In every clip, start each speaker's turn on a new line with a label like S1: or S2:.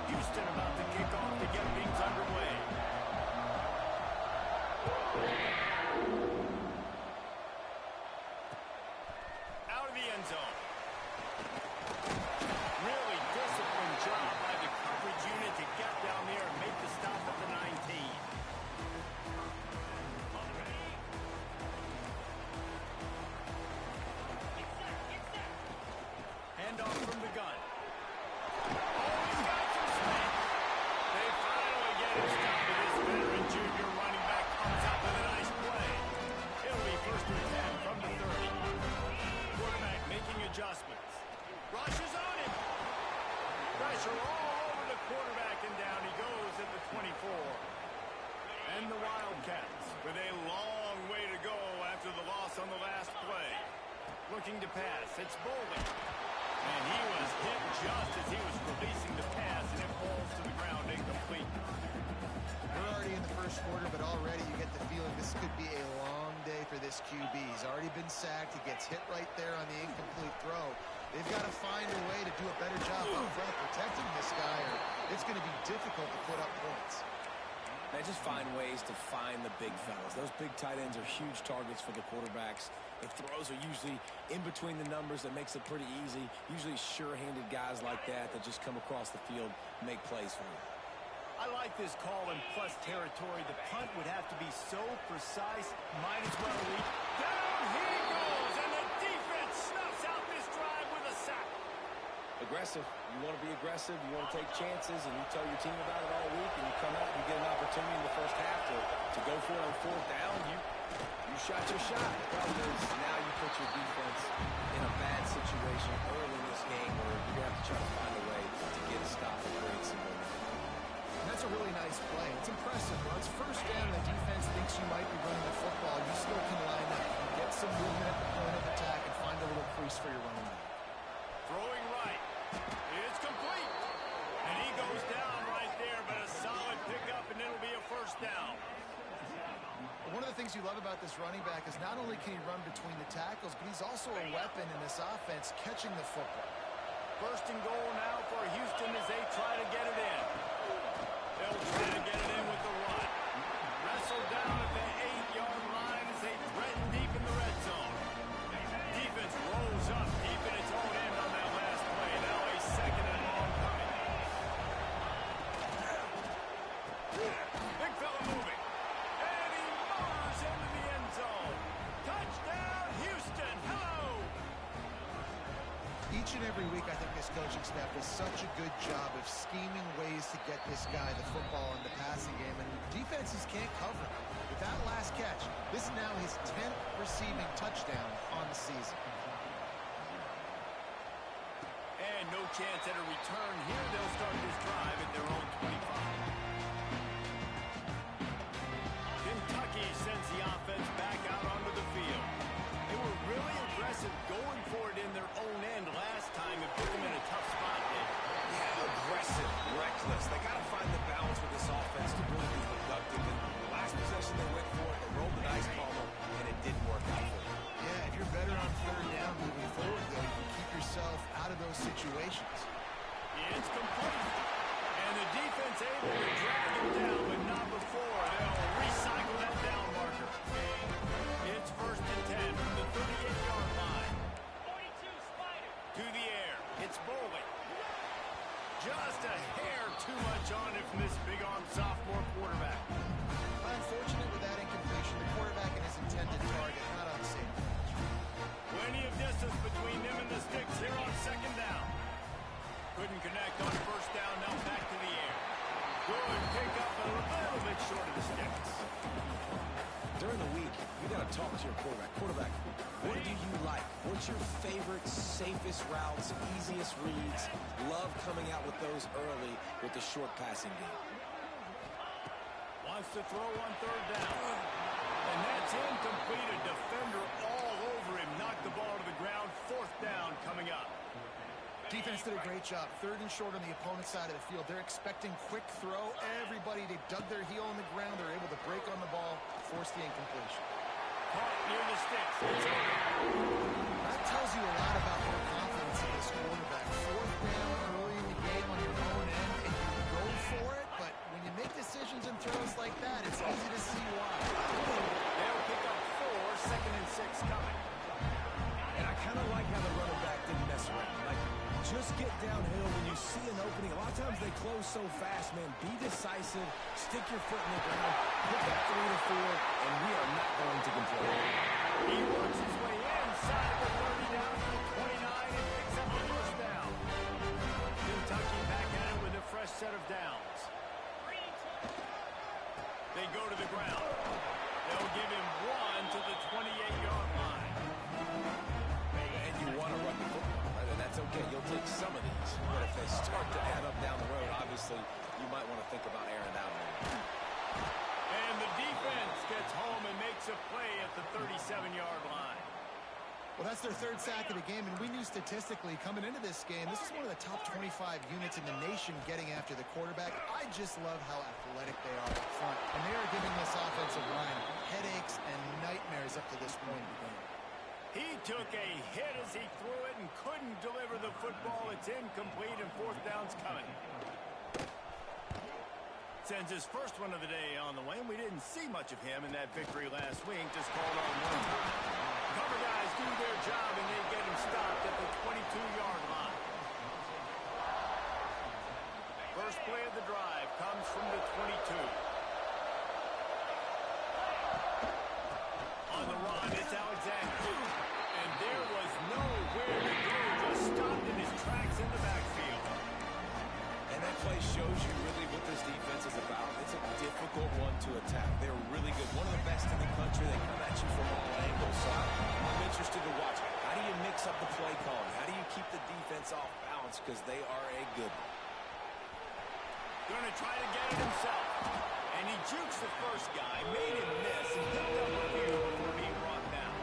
S1: Houston about to kick off to get things underway. Out of the end zone. Really disciplined job by the coverage unit to get down there and make the stop at the 19. Handoff from the gun. Oh, he's got some speed. They finally get him stopped, and this veteran junior running back comes out with a nice play. It'll be first and 10 from the 30. Quarterback making adjustments. Rushes on him. Pressure all over the quarterback, and down he goes at the 24. And the Wildcats with a long way to go after the loss on the last play. Looking to pass. It's Bowling. And he was hit just as he was releasing the pass, and it falls to the ground incomplete.
S2: We're already in the first quarter, but already you get the feeling this could be a long day for this QB. He's already been sacked. He gets hit right there on the incomplete throw. They've got to find a way to do a better job up front protecting this guy, or it's going to be difficult to put up points.
S3: They just find ways to find the big fellas. Those big tight ends are huge targets for the quarterbacks. The throws are usually in between the numbers. That makes it pretty easy. Usually sure-handed guys like that just come across the field and make plays for them.
S1: I like this call in plus territory. The punt would have to be so precise. Might as well lead. Down he goes, and the defense snuffs out this drive with a sack.
S3: Aggressive. You want to be aggressive. You want to take chances, and you tell your team about it all week, and you come out and you get an opportunity in the first half to go for it on fourth down. You shot your shot. The problem is now you put your defense in a bad situation early in this game where you're going to have to try to find a way to get a stop and create some momentum.
S2: And that's a really nice play. It's impressive. When it's first down and the defense thinks you might be running the football, you still can line up, get some movement at the point of attack, and find a little crease for your running back.
S1: Throwing right. It's complete. And he goes down right there, but a solid pickup, and it'll be a first down.
S2: One of the things you love about this running back is not only can he run between the tackles, but he's also a weapon in this offense catching the football.
S1: First and goal now for Houston as they try to get it in. They'll try to get it in with the run. Wrestled down at the 8-yard line as they threaten deep in the red zone. Defense rolls up deep in its own end on that last play. Now a second and long coming. Big fella moving. And he motors into the end zone. Touchdown, Houston. Hello.
S2: Each and every week, I think this coaching staff does such a good job of scheming ways to get this guy the football in the passing game, and defenses can't cover him. With that last catch, this is now his 10th receiving touchdown on the season.
S1: And no chance at a return here. They'll start this drive at their own 25. Kentucky sends the offense back out onto the field. They were really aggressive going for it in their own end last time and put them in a tough spot.
S3: Yeah, aggressive, reckless. They got to find the balance with this offense to really be productive. And the last possession they went for it, they rolled the dice bomber, and it didn't work out for them.
S2: Yeah, if you're better on third down moving forward, though, you can keep yourself out of those situations.
S1: It's complete. And the defense able to drag him down, but not before. They'll recycle that down marker. It's first and 10 from the 38-yard line. 42 Spider. To the air. It's Bowling. Just a hair too much on it from this big-arm sophomore quarterback.
S2: Unfortunate with that incompletion. The quarterback and his intended target not on the same page.
S1: Plenty of distance between them and the sticks here on second down. Couldn't connect on first down. Now back to the air. Good pick up a little bit short of the sticks.
S3: During the week, you got to talk to your quarterback. Quarterback, what do you like? What's your favorite, safest routes, easiest reads? Love coming out with those early with the short passing game.
S1: Wants to throw on third down. And that's incomplete. A defender all over him. Knocked the ball to the ground. Fourth down coming up.
S2: Defense did a great job. Third and short on the opponent's side of the field. They're expecting quick throw. Everybody, they dug their heel in the ground. They're able to break on the ball, force the incompletion.
S1: Caught near the sticks.
S2: That tells you a lot about their confidence in this
S3: just get downhill when you see an opening. A lot of times they close so fast, man. Be decisive, stick your foot in the ground, pick up 3 to 4, and we are not going to complain.
S1: He works his way inside the 30 down to the 29 and picks up the first down. Kentucky back at it with a fresh set of downs. They go to the ground. They'll give him 1 to the 28-yard line.
S3: And you want to run the football, right? And that's okay. You'll take some of these. But if they start to add up down the road, obviously, you might want to think about airing out a little.
S1: And the defense gets home and makes a play at the 37-yard line.
S2: Well, that's their third sack of the game, and we knew statistically coming into this game, this is one of the top 25 units in the nation getting after the quarterback. I just love how athletic they are up front, and they are giving this offensive line headaches and nightmares up to this point in the game.
S1: He took a hit as he threw it and couldn't deliver the football. It's incomplete, and fourth down's coming. Sends his first one of the day on the way, and we didn't see much of him in that victory last week. Just called on one time. Cover guys do their job, and they get him stopped at the 22-yard line. First play of the drive comes from the 22. On the run, it's Alexander. And there was nowhere to go, just stopped in his tracks in the backfield.
S3: And that play shows you really what this defense is about. It's a difficult one to attack. They're really good. One of the best in the country. They come at you from all angles. So I'm interested to watch. How do you mix up the play calling? How do you keep the defense off balance? Because they are a good one.
S1: Going to try to get it himself. And he jukes the first guy, made him miss, and picked up a few before being brought down.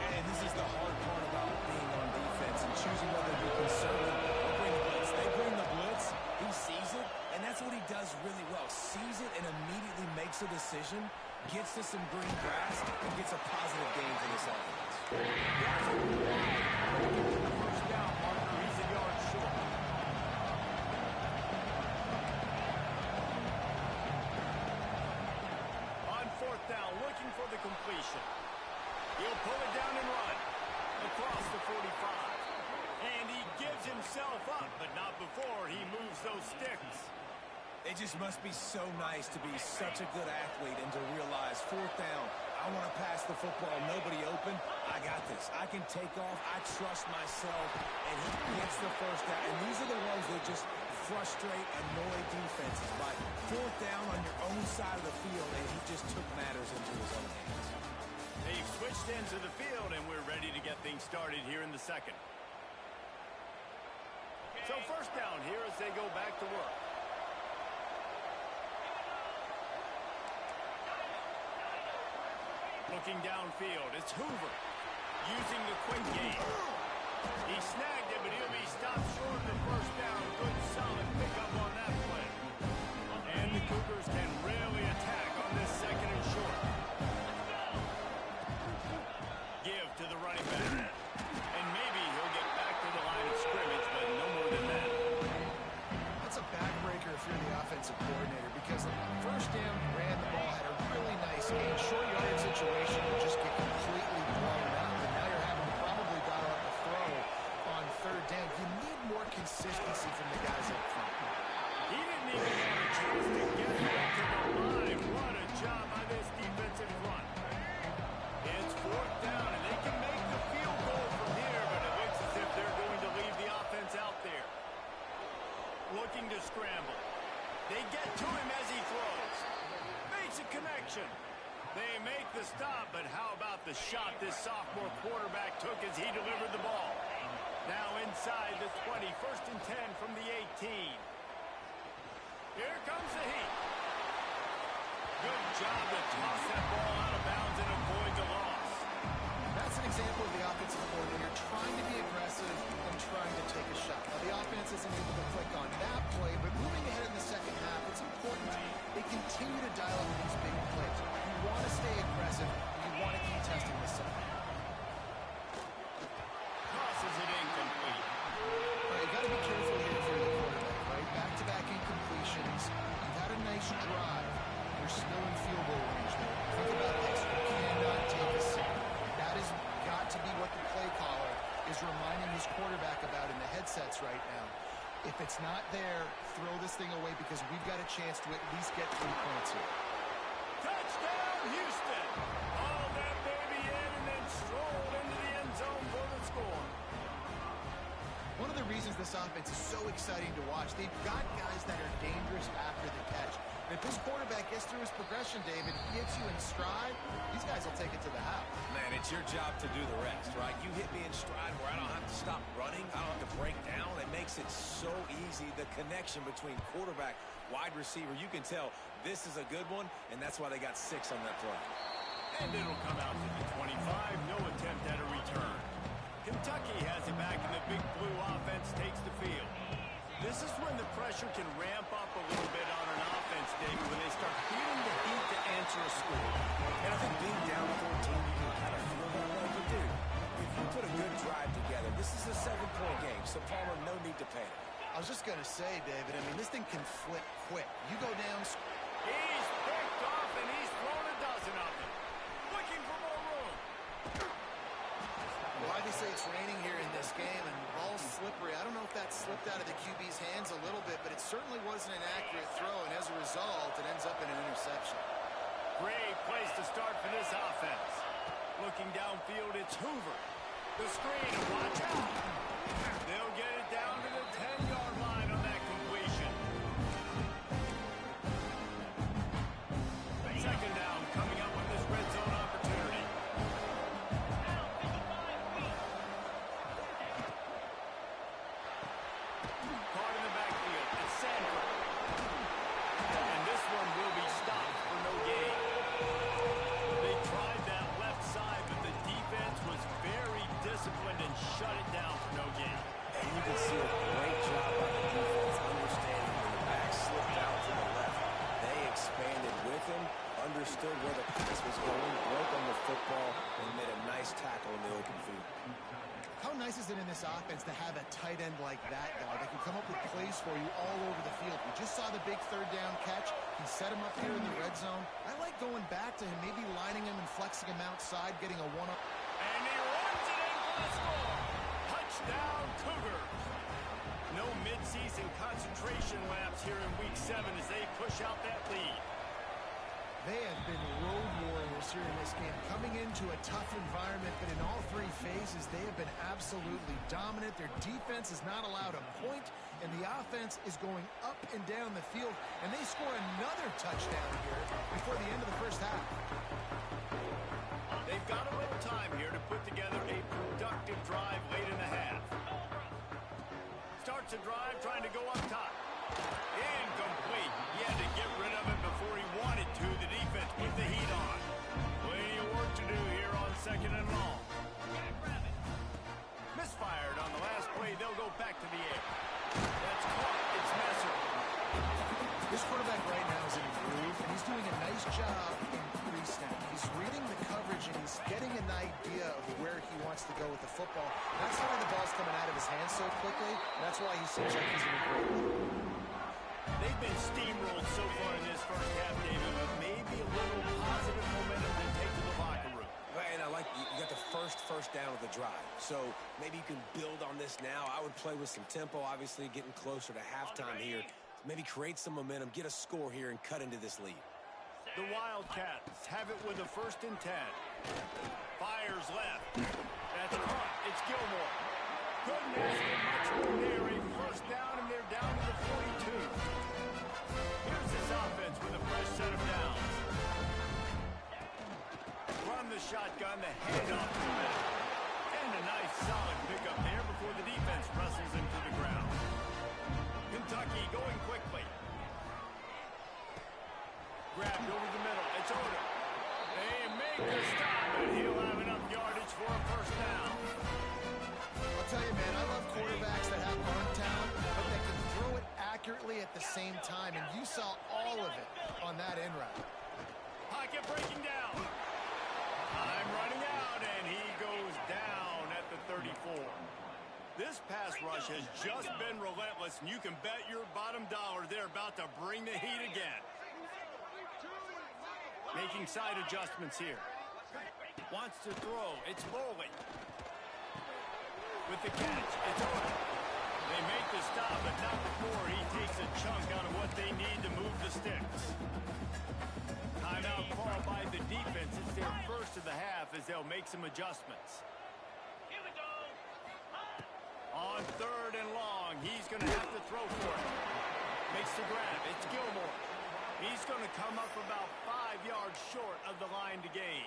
S3: And this is the hard part about being on defense and choosing whether to be conservative or bring the blitz. They bring the blitz, he sees it, and that's what he does really well. Sees it and immediately makes a decision, gets to some green grass, and gets a positive gain for this offense.
S1: That's a wide the first down marker. He's a yard short. On fourth down, looking for the completion. He'll pull it down and run across the 45. And he gives himself up, but not before he moves those sticks.
S3: It just must be so nice to be such a good athlete and to realize fourth down, I want to pass the football, nobody open, I got this. I can take off, I trust myself, and he gets the first down. And these are the ones that just frustrate, annoy defenses. By fourth down on your own side of the field, and he just took matters into his own hands.
S1: They've switched into the field, and we're ready to get things started here in the second. So first down here as they go back to work. Looking downfield, it's Hoover using the quick game. He snagged it, but he'll be stopped short of the first down. Good, solid pickup on that play. And the Cougars can really attack on this second and short. Give to the running back. And maybe he'll get back to the line of scrimmage, but no more than that.
S2: That's a backbreaker if you're the offensive coordinator, because first down, ran the ball, had a really nice game. Short yard situation will just get completely blown up, and now you're having to probably dial up the throw on third down. You need more consistency from the guys up front.
S1: He didn't even have a chance to get back to the line. What a job by this defensive front. It's fourth down, and they can make the field goal from here, but it looks as if they're going to leave the offense out there. Looking to scramble. They get to him as he throws. Makes a connection. They make the stop, but how about the shot this sophomore quarterback took as he delivered the ball? Now inside the 20, first and 10 from the 18. Here comes the heat. Good job to toss that ball out of bounds and avoid the loss.
S2: That's an example of the offensive coordinator trying to be aggressive and trying to take a shot. Now, the offense isn't able to click on that play, but moving ahead in the second half, it's important they continue to dial up these big plays. You want to stay aggressive. You want to keep testing this stuff.
S1: Tosses it incomplete.
S2: All right, you got to be careful here if you're the quarterback, right? Back-to-back incompletions. You've had a nice drive. You're still in field goal range there. Think about this. You cannot take a sack. That has got to be what the play caller is reminding his quarterback about in mindsets right now. If it's not there, throw this thing away because we've got a chance to at least get 3 points here.
S1: Touchdown, Houston! Hauled that baby in and then strolled into the end zone for the score.
S2: One of the reasons this offense is so exciting to watch, they've got guys that are dangerous after the catch. And if this quarterback gets through his progression, David, he hits you in stride, these guys will take it to the house.
S3: Man, it's your job to do the rest, right? You hit me in stride where I don't have to stop running. I don't have to break down. It makes it so easy, the connection between quarterback, wide receiver. You can tell this is a good one, and that's why they got 6 on that play.
S1: And it'll come out to the 25. No attempt at a return. Kentucky has it back, and the Big Blue offense takes the field. This is when the pressure can ramp up a little bit on an offense, David, when they start feeling the heat to answer a score.
S3: And I think being down 14, you can kind of feel that way. But, dude, if you put a good drive together, this is a 7-point game, so Palmer, no need to panic.
S2: I was just going to say, David, I mean, this thing can flip quick. You go down.
S1: He's picked off, and he's thrown a dozen of them. Looking for more room.
S2: Well, obviously it's raining here in this game, and the ball's slippery. I don't know if that slipped out of the QB's hands a little bit, but it certainly wasn't an accurate throw, and as a result, it ends up in an interception.
S1: Great place to start for this offense. Looking downfield, it's Hoover. The screen, and watch out. They'll get it down to the 10-yard line on that completion. Second down, coming up with this red zone opportunity. Caught in the backfield, it's Sanford. And this one will be stopped for no gain. They tried that left side, but the defense was very disciplined and shut it down for no gain.
S3: And you can see a great job by the defense understanding when the back slipped out to the left. They expanded with him, understood where the pass was going, broke on the football, and made a nice tackle in the open field.
S2: How nice is it in this offense to have a tight end like that guy that can come up with plays for you all over the field? We just saw the big third down catch. He set him up here in the red zone. I like going back to him, maybe lining him and flexing him outside, getting a one-up.
S1: And he runs it in for the score. Touchdown, Cougars. No midseason concentration laps here in Week 7 as they push out that lead.
S2: They have been road warriors here in this game, coming into a tough environment, but in all 3 phases, they have been absolutely dominant. Their defense is not allowed a point, and the offense is going up and down the field, and they score another touchdown here before the end of the first half.
S1: They've got a little time here to put together a productive drive late in the half. Starts a drive trying to go up top. Incomplete. He had to get rid of it before he wanted to. The defense put the heat on. Plenty of work to do here on 2nd and long. Misfired on the last play. They'll go back to the air. That's caught. It's Messer.
S2: This quarterback right now is in a groove, and he's doing a nice job in pre-snap. He's reading the coverage, and he's getting an idea of where he wants to go with the football. That's why the ball's coming out of his hands so quickly. That's why he seems like he's in a great mood.
S1: They've been steamrolled so far in this first half, David, but maybe a little positive momentum to take to the locker room.
S3: And I like you got the first down of the drive. So maybe you can build on this now. I would play with some tempo, obviously getting closer to halftime here. Maybe create some momentum, get a score here, and cut into this lead.
S1: The Wildcats have it with a 1st and 10. Fires left. That's caught. It's Gilmore. Couldn't ask for much more there. A 1st down, and they're down to the 42. Here's this offense with a fresh set of downs. Run the shotgun, the handoff to the middle. And a nice solid pickup there before the defense wrestles him to the ground. Kentucky going quickly. Grabbed over the middle. It's Odom. They make the stop, and he'll have enough yardage for a 1st down.
S2: I'll tell you, man, I love quarterbacks that have arm talent, but that can throw it accurately at the same time, and you saw all of it on that end route.
S1: Pocket breaking down. Time running out, and he goes down at the 34. This pass rush has just been relentless, and you can bet your bottom dollar they're about to bring the heat again. Making side adjustments here. Wants to throw. It's Bowling. With the catch, it's Odom. some adjustments. On 3rd and long, he's going to have to throw for it. Makes the grab. It's Gilmore. He's going to come up about 5 yards short of the line to gain.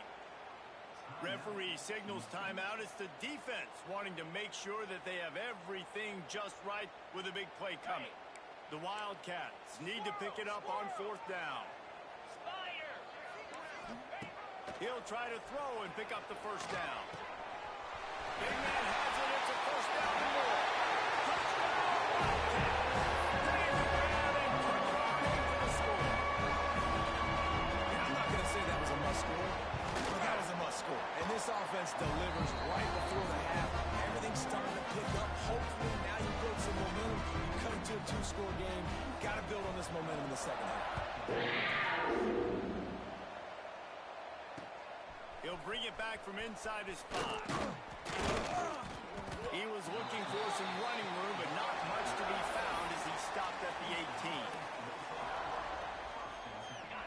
S1: Referee signals timeout. It's the defense wanting to make sure that they have everything just right with a big play coming. The Wildcats need to pick it up on 4th down. He'll try to throw and pick up the 1st down. Big man has it. It's a 1st down and more.
S3: I'm not going to say that was a must-score, but that was a must-score. And this offense delivers right before the half. Everything's starting to pick up. Hopefully now you build some momentum. You cut it to a 2-score game. You've got to build on this momentum in the second half.
S1: He'll bring it back from inside his 5. He was looking for some running room, but not much to be found as he stopped at the 18.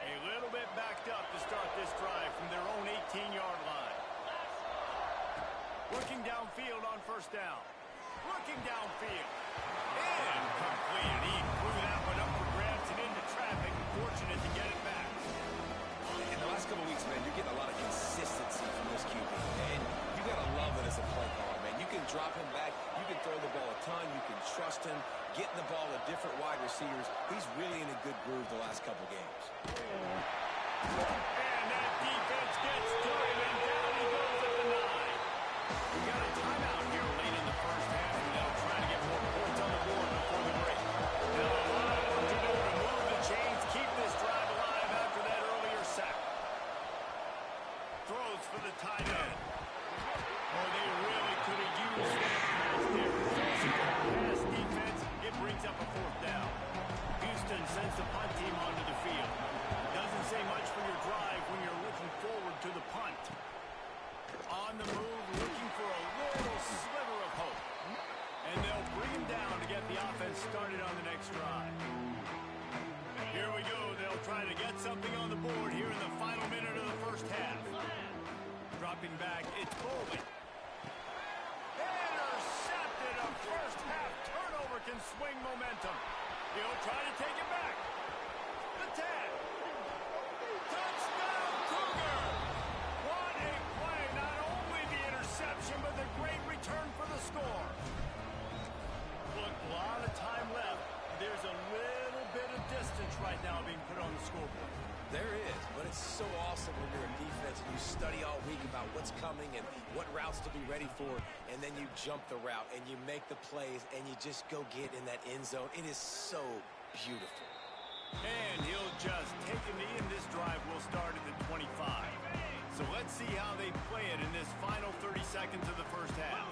S1: A little bit backed up to start this drive from their own 18-yard line. Looking downfield on 1st down. Looking downfield. And complete. He threw that one up for grabs and into traffic. Fortunate to get it back.
S3: In the last couple weeks, man, you're getting a lot of consistency from this QB. And you got to love it as a play caller, man. You can drop him back. You can throw the ball a ton. You can trust him. Getting the ball to different wide receivers. He's really in a good groove the last couple games.
S1: And that defense gets to him, and down he goes at the 9. We got a timeout here late in the 1st half, and they'll try to get more points on the board before the break. Now a lot of work to do to move the chains, keep this drive alive after that earlier sack. Throws for the tight end. Oh, they really could have used that pass there. Forcing the pass defense, it brings up a 4th down. Houston sends the punt team onto the field. Doesn't say much for your drive when you're looking forward to the punt. On the move, looking for a little sliver of hope. And they'll bring him down to get the offense started on the next drive. Here we go. They'll try to get something on the board here in the final minute of the 1st half. Dropping back, it's Bowling. Intercepted. A 1st half turnover can swing momentum. He'll try to take it back. The 10. Touchdown, Cougar! What a play. Not only the interception, but the great return for the score. Look, a lot of time left. There's a little bit of distance right now being put on the scoreboard.
S3: There is, but it's so awesome when you're in defense and you study all week about what's coming and what routes to be ready for, and then you jump the route and you make the plays and you just go get in that end zone. It is so beautiful.
S1: And he'll just take a knee, and this drive will start at the 25. So let's see how they play it in this final 30 seconds of the 1st half.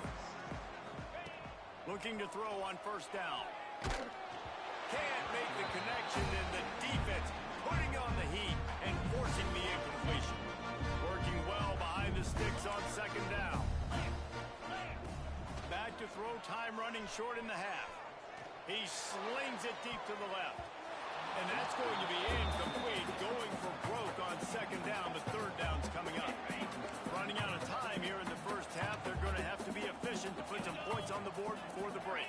S1: Looking to throw on 1st down. Can't make the connection, and the defense putting on the heat and forcing the incompletion. Working well behind the sticks on 2nd down. Back to throw, time running short in the half. He slings it deep to the left. And that's going to be incomplete, going for broke on 2nd down. The 3rd down's coming up. Running out of time here in the 1st half. They're going to have to be efficient to put some points on the board before the break.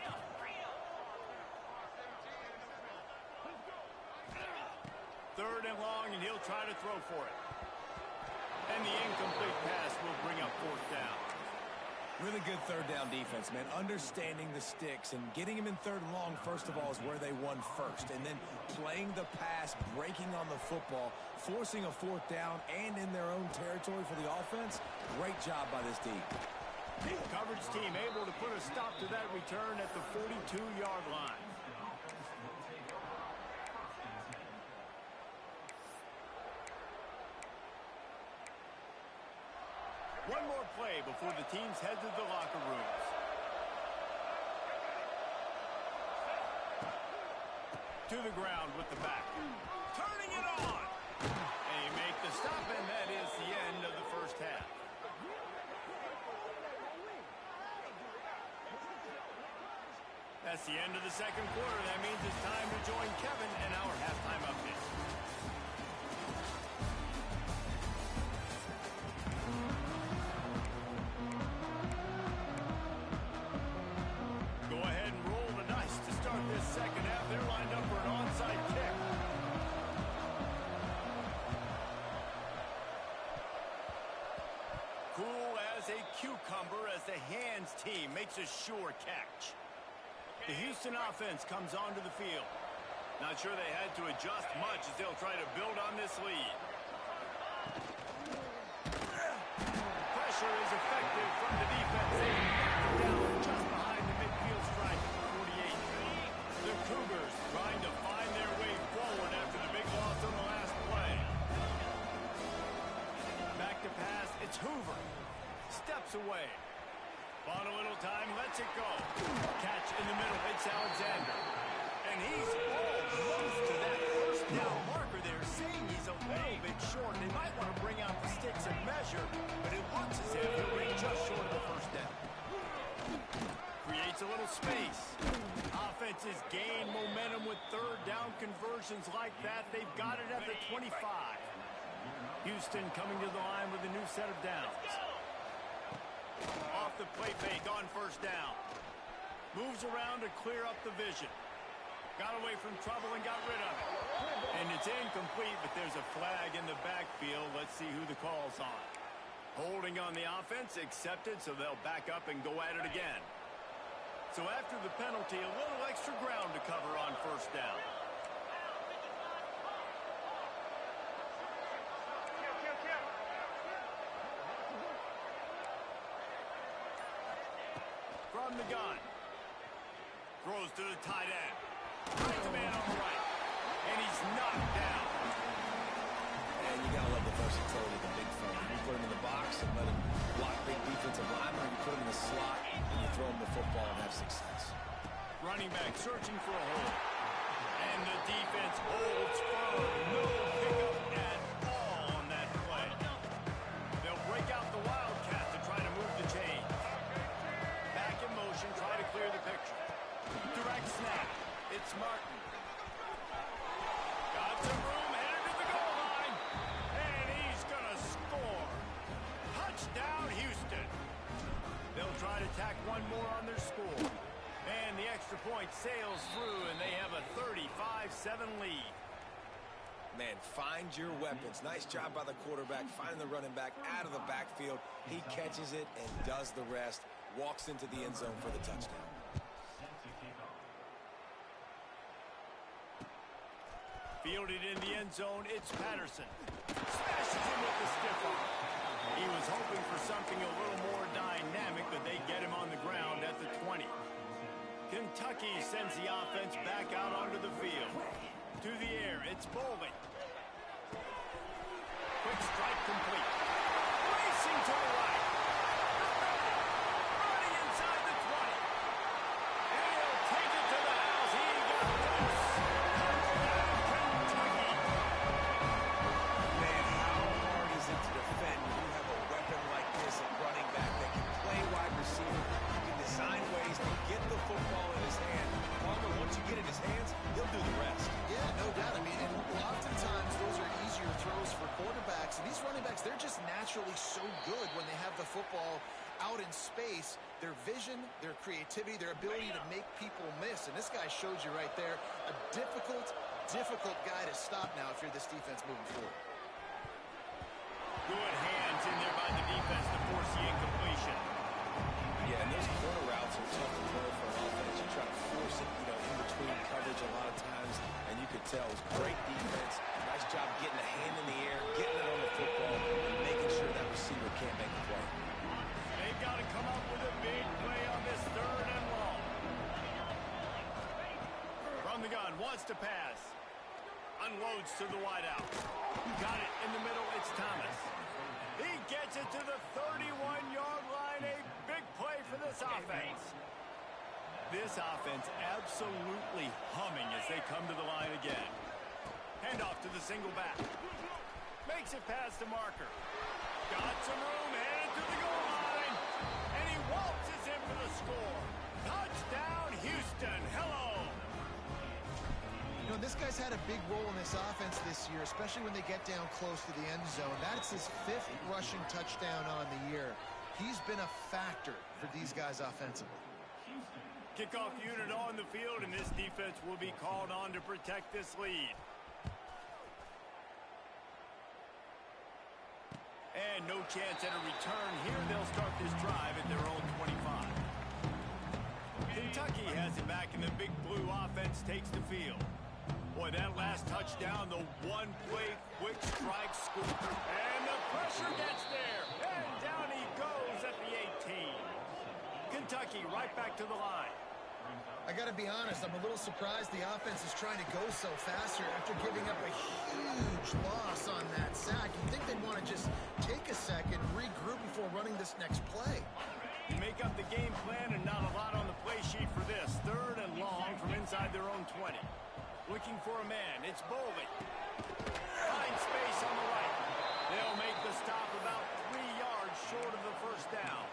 S1: 3rd and long, and he'll try to throw for it. And the incomplete pass will bring up 4th down.
S3: Really good 3rd down defense, man. Understanding the sticks and getting him in 3rd and long, first of all, is where they won first. And then playing the pass, breaking on the football, forcing a 4th down and in their own territory for the offense. Great job by this team.
S1: Coverage team able to put a stop to that return at the 42-yard line. One more play before the teams head to the locker rooms. To the ground with the back. Turning it on. And he make the stop, and that is the end of the 1st half. That's the end of the 2nd quarter. That means it's time to join Kevin in our halftime update. cucumber as the hands team makes a sure catch. The Houston offense comes onto the field. Not sure they had to adjust much as they'll try to build on this lead. Pressure is effective from the defense. They knock it down just behind the midfield stripe at the 48. The Cougars trying to find their way forward after the big loss on the last play. Back to pass, it's Hoover. Steps away. On a little time, lets it go. Catch in the middle, it's Alexander. And he's almost to that first down marker there, saying he's a little bit short. They might want to bring out the sticks and measure, but it looks as if he'll be just short of the first down. Creates a little space. Offenses gain momentum with third down conversions like that. They've got it at the 25. Houston coming to the line with a new set of downs. Off the play fake on first down. Moves around to clear up the vision. Got away from trouble and got rid of it. And it's incomplete, but there's a flag in the backfield. Let's see who the call's on. Holding on the offense, accepted, so they'll back up and go at it again. So after the penalty, a little extra ground to cover on first down. From the gun. Throws to the tight end. Finds a man on the right. And he's knocked down.
S3: And you gotta love the versatility of the big fella. You put him in the box and let him block big defensive linemen, or you put him in the slot and you throw him the football and have success.
S1: Running back searching for a hole. And the defense holds firm. No pickup at all on that play. They'll break out the Wildcat to try to move the chains. Back in motion, try to clear the picture. Direct snap. It's Martin. Got some room, headed to the goal line. And he's going to score. Touchdown, Houston. They'll try to tack one more on their score. And the extra point sails through, and they have a 35-7 lead.
S3: Man, find your weapons. Nice job by the quarterback, finding the running back out of the backfield. He catches it and does the rest. Walks into the end zone for the touchdown.
S1: Fielded in the end zone, it's Patterson. Smashes him with the stiff arm. He was hoping for something a little more dynamic, but they get him on the ground at the 20. Kentucky sends the offense back out onto the field. To the air, it's Bowling. Quick strike complete. Racing to the right. Running inside the 20. And he'll take it to the house. He got loose. Touchdown, Kentucky.
S3: Man, how hard is it to defend when you have a weapon like this at running back that can play wide receiver? You can design ways to get the football in his hand. Palmer, once you get it in his hands, he'll do the rest.
S2: Yeah, no doubt. I mean, and oftentimes those are easier throws for quarterbacks. And these running backs, they're just naturally so good when they have the football out in space. Their vision, their creativity, their ability to make people miss. And this guy showed you right there a difficult guy to stop now if you're this defense moving forward.
S1: Good hands in there by the defense to force the incompletion.
S3: Yeah, and those corner routes are tough to throw for an offense. You try to force it, in between coverage a lot of times, and you could tell it was great defense. Nice job getting a hand in the air, getting it on the football, and making sure that receiver can't make a play.
S1: They've got to come up with a big play on this third and long. From the gun, wants to pass. Unloads to the wideout. Got it in the middle, it's Thomas. He gets it to the 31-yard line. A big play for this offense. This offense absolutely humming as they come to the line again. Handoff to the single back. Makes it past the marker. Got some room, headed to the goal line. And he waltzes in for the score. Touchdown, Houston. Hello.
S2: This guy's had a big role in this offense this year, especially when they get down close to the end zone. That's his 5th rushing touchdown on the year. He's been a factor for these guys offensively.
S1: Kickoff unit on the field, and this defense will be called on to protect this lead. And and no chance at a return. Here they'll start this drive at their own 25. Kentucky has it back, and the Big Blue offense takes the field. Boy, that last touchdown, the one-play quick strike scoop. And the pressure gets there. And down he goes at the 18. Kentucky right back to the line.
S2: I got to be honest, I'm a little surprised the offense is trying to go so fast here after giving up a huge loss on that sack. You'd think they'd want to just take a second, regroup before running this next play.
S1: You make up the game plan and not a lot on the play sheet for this. 3rd and long from inside their own 20. Looking for a man. It's Bowling. Find space on the right. They'll make the stop about 3 yards short of the first down.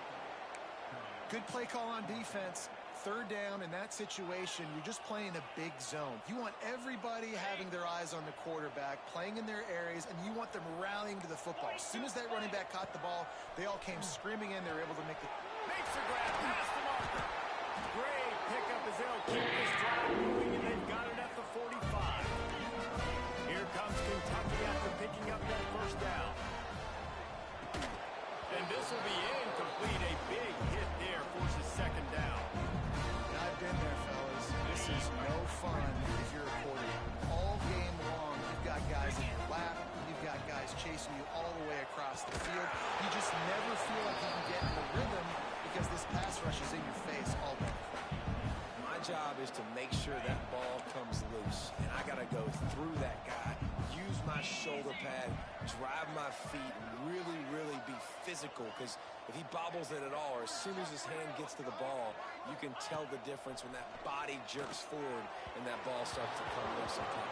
S2: Good play call on defense. 3rd down in that situation, you're just playing a big zone. You want everybody having their eyes on the quarterback, playing in their areas, and you want them rallying to the football. As soon as that running back caught the ball, they all came screaming in. They were able to make the...
S1: Makes the grab, past the marker. Great pickup as they'll keep this drive moving, and they've got it at the 45. Here comes Kentucky after picking up that first down. And this will be incomplete. A big hit there forces 2nd down.
S2: I've been there, fellas. This is no fun if you're a quarterback. All game long, you've got guys in your lap. You've got guys chasing you all the way across the field. You just never feel like you can get in the rhythm because this pass rush is in your face all day.
S3: My job is to make sure that ball comes loose, and I got to go through that guy, use my shoulder pad, drive my feet, and really be physical, because if he bobbles it at all, or as soon as his hand gets to the ball, you can tell the difference when that body jerks forward and that ball starts to come loose and pop.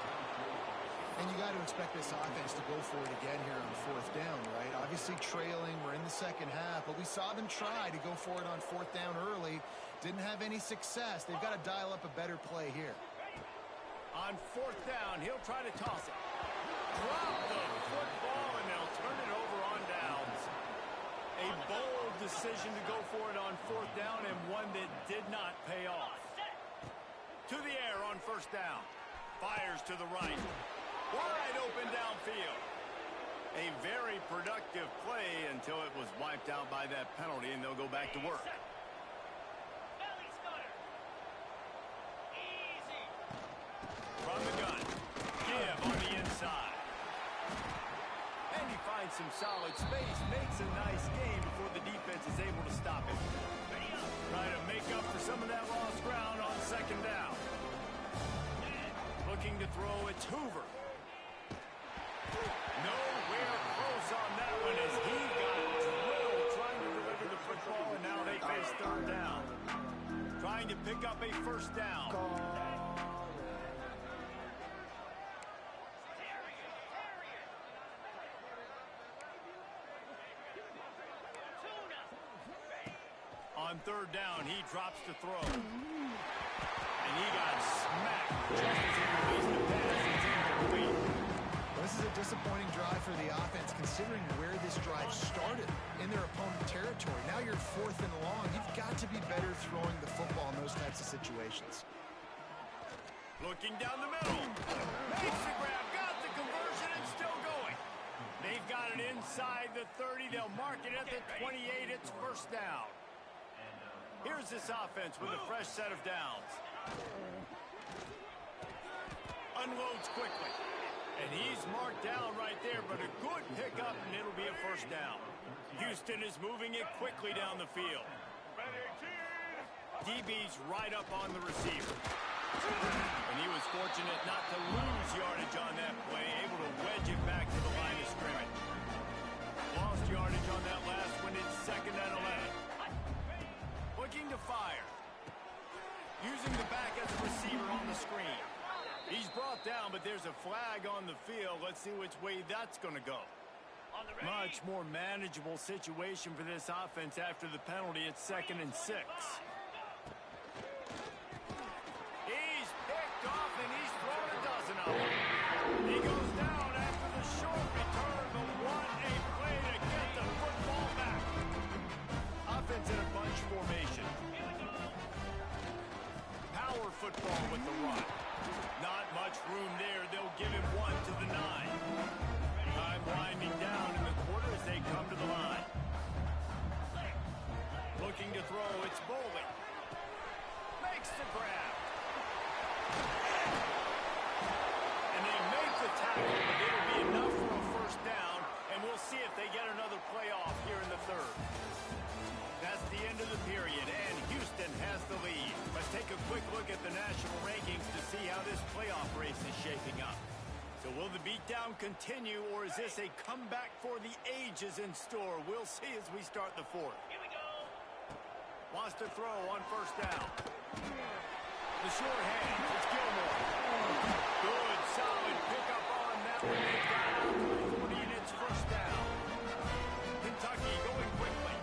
S2: And you got to expect this offense to go for it again here on 4th down, right? Obviously trailing, we're in the 2nd half, but we saw them try to go for it on 4th down early. Didn't have any success. They've got to dial up a better play here.
S1: On 4th down, he'll try to toss it. Drop the football, and they'll turn it over on downs. A bold decision to go for it on 4th down, and one that did not pay off. To the air on 1st down. Fires to the right. Wide open downfield. A very productive play until it was wiped out by that penalty, and they'll go back to work. From the gun. Give on the inside. And he finds some solid space, makes a nice game before the defense is able to stop it. Trying to make up for some of that lost ground on 2nd down. Looking to throw, it's Hoover. Nowhere close on that one as he got drilled trying to deliver the football, and now they face 3rd down. Trying to pick up a 1st down. On 3rd down, he drops to throw. And he got smacked just as he released the pass. It's incomplete.
S2: Well, this is a disappointing drive for the offense considering where this drive started in their opponent territory. Now you're 4th and long. You've got to be better throwing the football in those types of situations.
S1: Looking down the middle. Makes the grab. Got the conversion and still going. They've got it inside the 30. They'll mark it at the 28. It's 1st down. Here's this offense with a fresh set of downs. Unloads quickly. And he's marked down right there, but a good pickup, and it'll be a 1st down. Houston is moving it quickly down the field. DB's right up on the receiver. And he was fortunate not to lose yardage on that play, able to wedge it back to the line of scrimmage. Lost yardage on that last one. It's 2nd and 11. Looking to fire. Using the back as a receiver on the screen. He's brought down, but there's a flag on the field. Let's see which way that's going to go. Much more manageable situation for this offense after the penalty. It's 2nd and 6. He's picked off, and he's thrown a dozen of them. He goes down after the short return, but what a play to get the football back. Offense in a bunch formation. Power football with the run. Not much room there. They'll give him 1 to the 9. Time winding down in the quarter as they come to the line. Looking to throw, it's Bowling. Makes the grab. And they make the tackle, but it'll be enough for a first down, and we'll see if they get another playoff here in the third. That's the end of the period, and Houston has the lead. Let's take a quick look at the national rankings to see how this playoff race is shaping up. So will the beatdown continue, or is this a comeback for the ages in store? We'll see as we start the fourth. Here we go. Wants to throw on first down. The short hand, it's Gilmore. Good, solid pickup on that one. They've got out to the 40, and it's first down. Kentucky going quickly.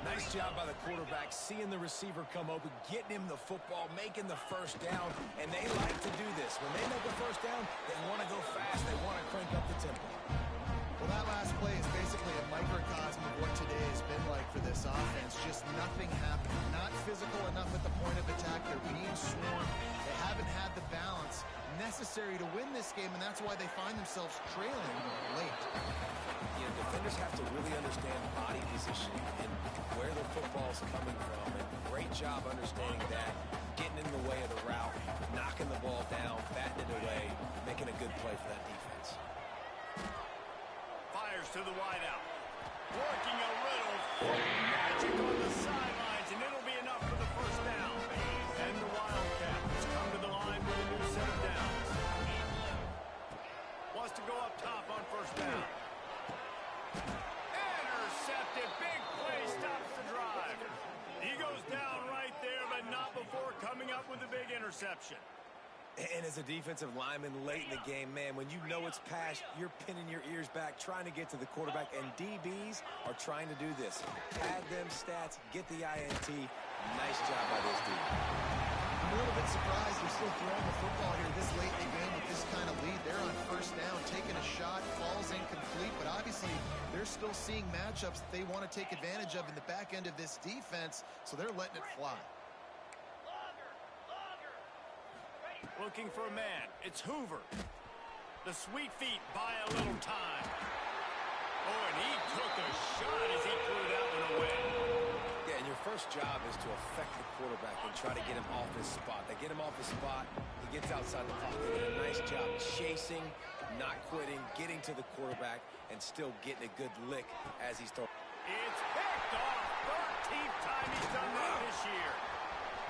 S3: Nice job by the quarterback, seeing the receiver come open, getting him the football, making the first down, and they like to do this. When they make a first down, they want to go fast, they want to crank up the tempo.
S2: Well, that last play is basically a microcosm of what today has been like for this offense. Just nothing happening. Not physical enough at the point of attack. They're being swarmed. They haven't had the balance necessary to win this game, and that's why they find themselves trailing late.
S3: You know, defenders have to really understand body position and where the football's coming from. And great job understanding that, getting in the way of the route, knocking the ball down, batting it away, making a good play for that defense.
S1: Fires to the wideout. Working a little magic on the sidelines, and it'll be enough for the first down. And the Wildcats come to the line with a new set of downs. Wants to go up top on first down. Intercepted. Big play stops the drive. He goes down right there, but not before coming up with a big interception.
S3: And as a defensive lineman late in the game, man, when you know it's past, you're pinning your ears back, trying to get to the quarterback, and DBs are trying to do this. Pad them stats, get the INT. Nice job by this dude.
S2: I'm a little bit surprised they're still throwing the football here this late in the game with this kind of lead. They're on first down, taking a shot, falls incomplete, but obviously they're still seeing matchups that they want to take advantage of in the back end of this defense, so they're letting it fly.
S1: Looking for a man. It's Hoover. The sweet feet buy a little time. Oh, and he took a shot as he threw that one away.
S3: Yeah, and your first job is to affect the quarterback and try to get him off his spot. They get him off his spot. He gets outside the pocket. They did a nice job chasing, not quitting, getting to the quarterback, and still getting a good lick as he's throwing.
S1: It's picked off. 13th time he's done that this year.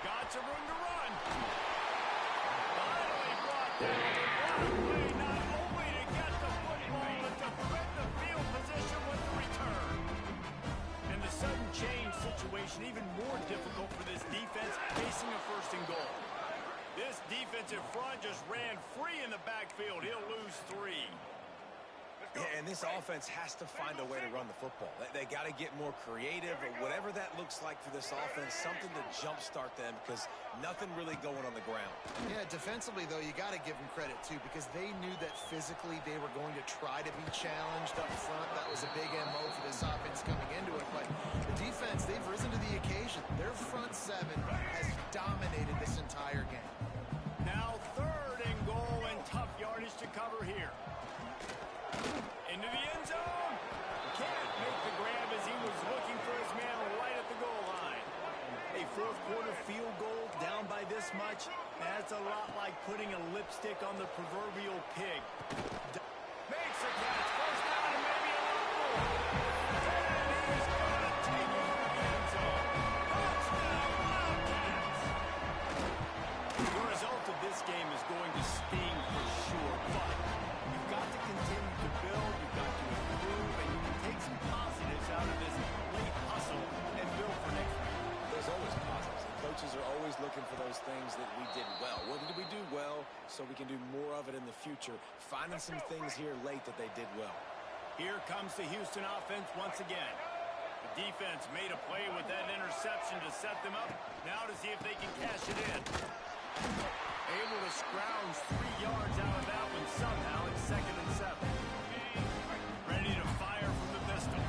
S1: Got some room to run. Finally brought down. What a play, not only to get the football, but to thread the field position with the return. And the sudden change situation even more difficult for this defense facing a first and goal. This defensive front just ran free in the backfield. He'll lose 3.
S3: Yeah, and this offense has to find a way to run the football. They got to get more creative, or whatever that looks like for this offense, something to jumpstart them, because nothing really going on the ground.
S2: Yeah, defensively, though, you got to give them credit, too, because they knew that physically they were going to try to be challenged up front. That was a big MO for this offense coming into it. But the defense, they've risen to the occasion. Their front seven has dominated this entire game.
S1: Now 3rd and goal, and tough yardage to cover here. Into the end zone. Can't make the grab as he was looking for his man right at the goal line. A fourth quarter field goal down by this much. That's a lot like putting a lipstick on the proverbial pig. Makes a catch. First down and maybe a little more. And he's going to take it to the end zone. Touchdown, Wildcats. The result of this game is going to sting for sure, but you've got to continue to build, you've got to improve, and you can take some positives out of this late hustle and build for next week.
S3: There's always positives. The coaches are always looking for those things that we did well. What did we do well so we can do more of it in the future? Finding some things here late that they did well.
S1: Here comes the Houston offense once again. The defense made a play with that interception to set them up. Now to see if they can cash it in. Able to scrounge 3 yards out of that one somehow. It's 2nd and 7. Ready to fire from the pistol.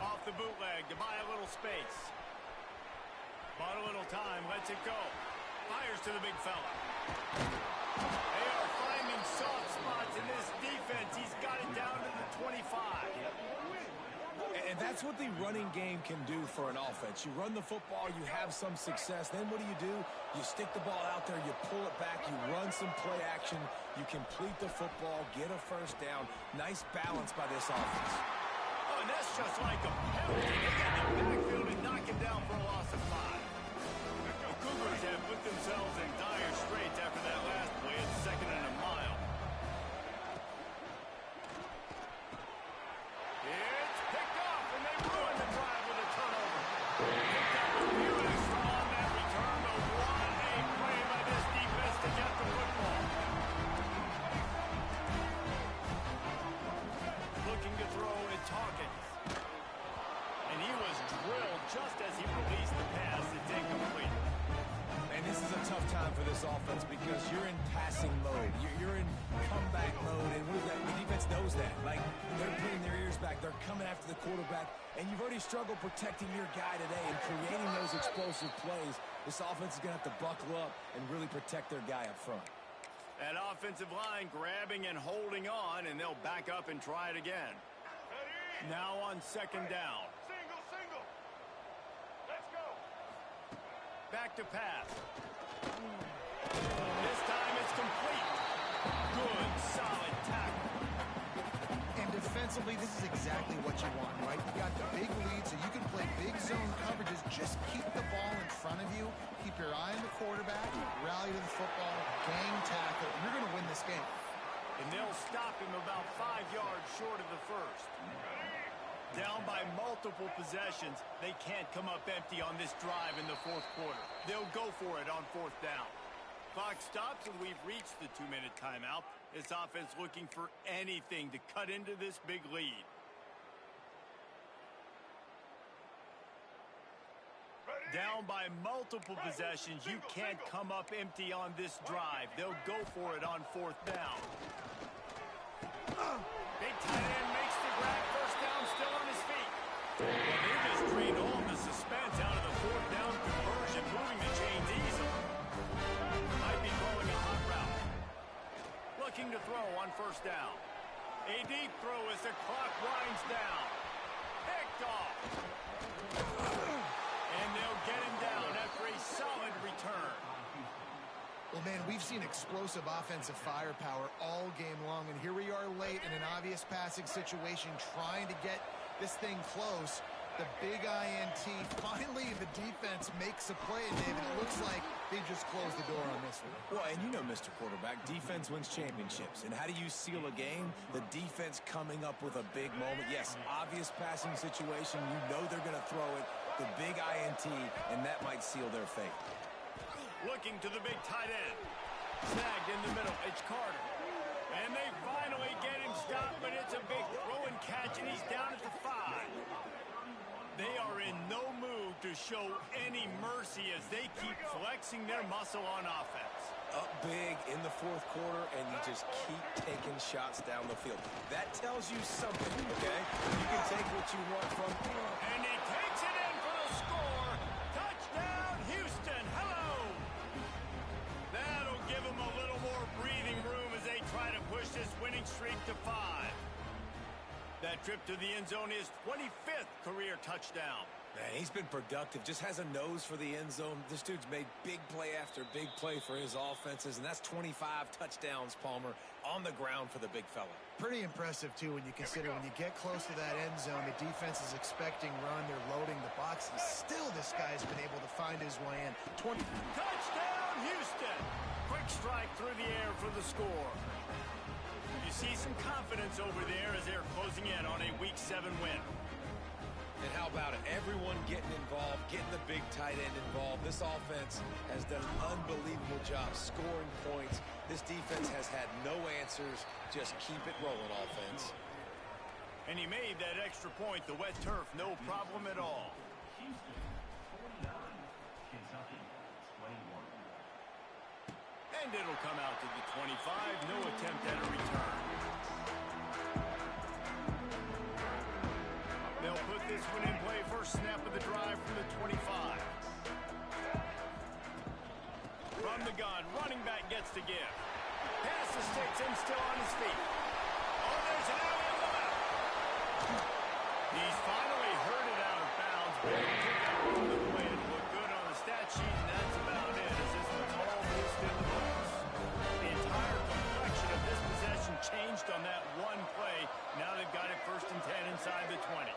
S1: Off the bootleg to buy a little space. Bought a little time, lets it go. Fires to the big fella. They are finding soft spots in this defense. He's got it down to the 25.
S3: And that's what the running game can do for an offense. You run the football, you have some success. Then what do? You stick the ball out there, you pull it back, you run some play action, you complete the football, get a first down. Nice balance by this offense.
S1: Oh, and that's just like a penalty. They got the backfield and knock him down for a loss of 5. The Cougars have put themselves in dire straits after that last play. It's 2nd and a mile. It's picked off, and they ruin the drive with a turnover. Picked up a few extra on that return, but what a play by this defense to get the football. Looking to throw at Hawkins. And he was drilled just as he released the pass. It's incomplete.
S3: And this is a tough time for this offense because you're in passing mode. You're in comeback mode, and what is that? The defense knows that. Like, they're putting their ears back. They're coming after the quarterback, and you've already struggled protecting your guy today and creating those explosive plays. This offense is going to have to buckle up and really protect their guy up front.
S1: That offensive line grabbing and holding on, and they'll back up and try it again. Now on 2nd down.
S4: Single. Let's go.
S1: Back to pass. This time it's complete. Good, solid tackle.
S2: And defensively, this is exactly what you want, right? You got the big lead, so you can play big zone coverages. Just keep the ball in front of you. Keep your eye on the quarterback. Rally to the football. Gang tackle. You're going to win this game.
S1: And they'll stop him about 5 yards short of the first. Down by multiple possessions, they can't come up empty on this drive in the 4th quarter. They'll go for it on 4th down. Clock stops, and we've reached the 2-minute timeout. This offense looking for anything to cut into this big lead. Down by multiple possessions, you can't come up empty on this drive. They'll go for it on 4th down. Big tight end makes the grab. First down, still on his feet. Well, they just drained all the suspense out of the 4th down conversion, moving the chains easily. Might be throwing a hot route. Looking to throw on 1st down. A deep throw as the clock winds down. Picked off. And they'll get him down after a solid return.
S2: Well, man, we've seen explosive offensive firepower all game long, and here we are late in an obvious passing situation trying to get this thing close. The big INT. Finally, the defense makes a play, David. It looks like they just closed the door on this one.
S3: Well, and you know, Mr. Quarterback, defense wins championships. And how do you seal a game? The defense coming up with a big moment. Yes, obvious passing situation. You know they're going to throw it. The big INT, and that might seal their fate.
S1: Looking to the big tight end. Snagged in the middle. It's Carter. And they finally get him stopped, but it's a big throw and catch, and he's down at the 5. They are in no mood to show any mercy as they keep flexing their muscle on offense.
S3: Up big in the 4th quarter, and you just keep taking shots down the field. That tells you something, okay? You can take what you want from here.
S1: And he takes it in for the score. Touchdown, Houston. Hello. That'll give them a little more breathing room as they try to push this winning streak to 5. That trip to the end zone is 25th career touchdown.
S3: Man, he's been productive, just has a nose for the end zone. This dude's made big play after big play for his offenses, and that's 25 touchdowns, Palmer, on the ground for the big fella.
S2: Pretty impressive, too, when you consider when you get close to that end zone, the defense is expecting run, they're loading the box, and still this guy's been able to find his way in.
S1: Touchdown, Houston! Quick strike through the air for the score. You see some confidence over there as they're closing in on a Week 7 win.
S3: And how about it? Everyone getting involved, getting the big tight end involved. This offense has done an unbelievable job scoring points. This defense has had no answers. Just keep it rolling, offense.
S1: And he made that extra point, the wet turf, no problem at all. And it'll come out to the 25. No attempt at a return. They'll put this one in play. First snap of the drive from the 25. From the gun, running back gets to give. Past the sticks and still on his feet. Oh, there's an alley on the left. He's finally heard it out of bounds. Big pickup on the play. It looked good on the stat sheet, and that's about it, as this one's almost in the books. The entire complexion of this possession changed on that one play. Now they've got it 1st and 10 inside the 20.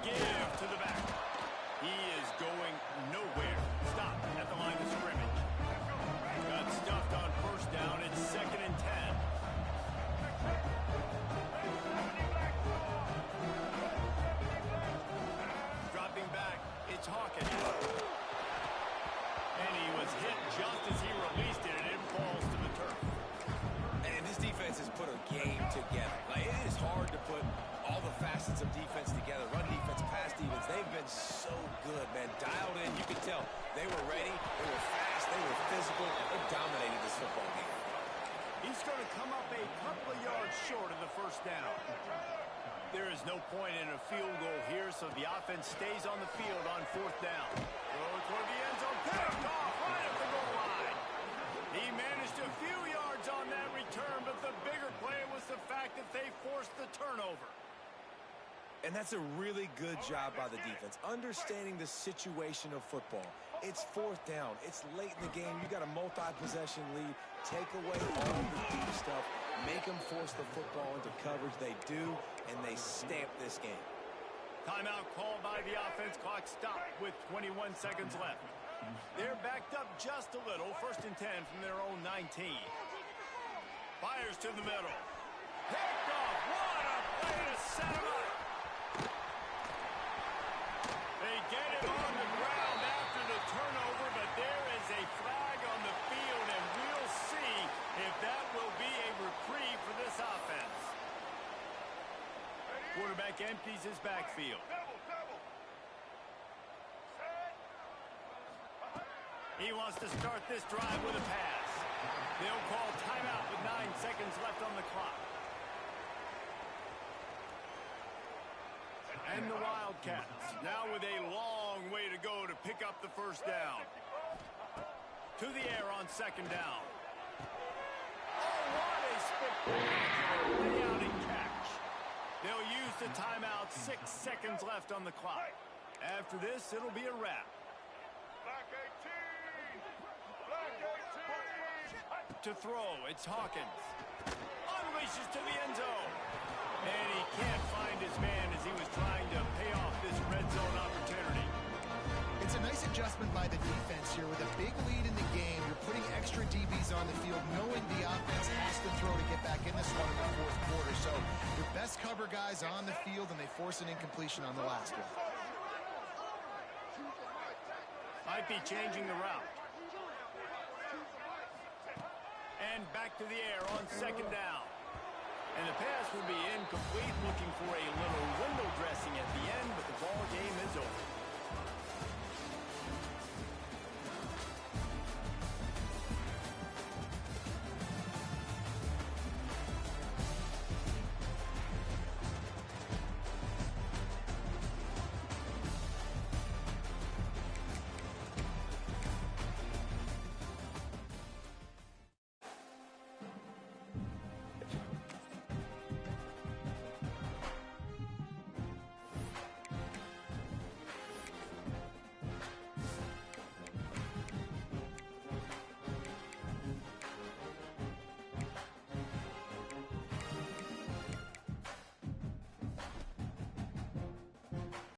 S1: Give to the back. He is going nowhere. Stop at the line of scrimmage. Got stuffed on 1st down. It's 2nd and 10. Dropping back, it's Hawkins. And he was hit just as he released it, and it falls to the turf.
S3: And this defense has put a game together. Like, it is hard to put all the facets of defense together. Run defense, pass defense. They've been so good, man. Dialed in. You can tell they were ready. They were fast. They were physical. They dominated this football game.
S1: He's going to come up a couple of yards short of the 1st down. There is no point in a field goal here, so the offense stays on the field on 4th down. Throw toward the end zone. Picked off right at the goal line. He managed a few yards on that return, but the bigger play was the fact that they forced the turnover.
S3: And that's a really good job by the defense, understanding the situation of football. It's 4th down. It's late in the game. You got a multi-possession lead. Take away all the deep stuff. Make them force the football into coverage. They do, and they stamp this game.
S1: Timeout called by the offense. Clock stopped with 21 seconds left. They're backed up just a little. 1st and 10 from their own 19. Fires to the middle. Picked off. What a play to set him up. They get him on the ground after the turnover, but there is a flag on the field, and we'll see if that will be a reprieve for this offense. Quarterback empties his backfield. He wants to start this drive with a pass. They'll call timeout with 9 seconds left on the clock. And the Wildcats now with a long way to go to pick up the 1st down. To the air on 2nd down. Oh, what a spectacular layout and catch. They'll use the timeout. 6 seconds left on the clock. After this, it'll be a wrap.
S4: Black 18! Black 18!
S1: To throw, it's Hawkins. Unleashes to the end zone. And he can't find his man as he was trying to pay off this red zone opportunity.
S2: It's a nice adjustment by the defense here. With a big lead in the game, you're putting extra DBs on the field, knowing the offense has to throw to get back in this one in the 4th quarter. So your best cover guys on the field, and they force an incompletion on the last one.
S1: Might be changing the route. And back to the air on 2nd down. And the pass will be incomplete, looking for a little window dressing at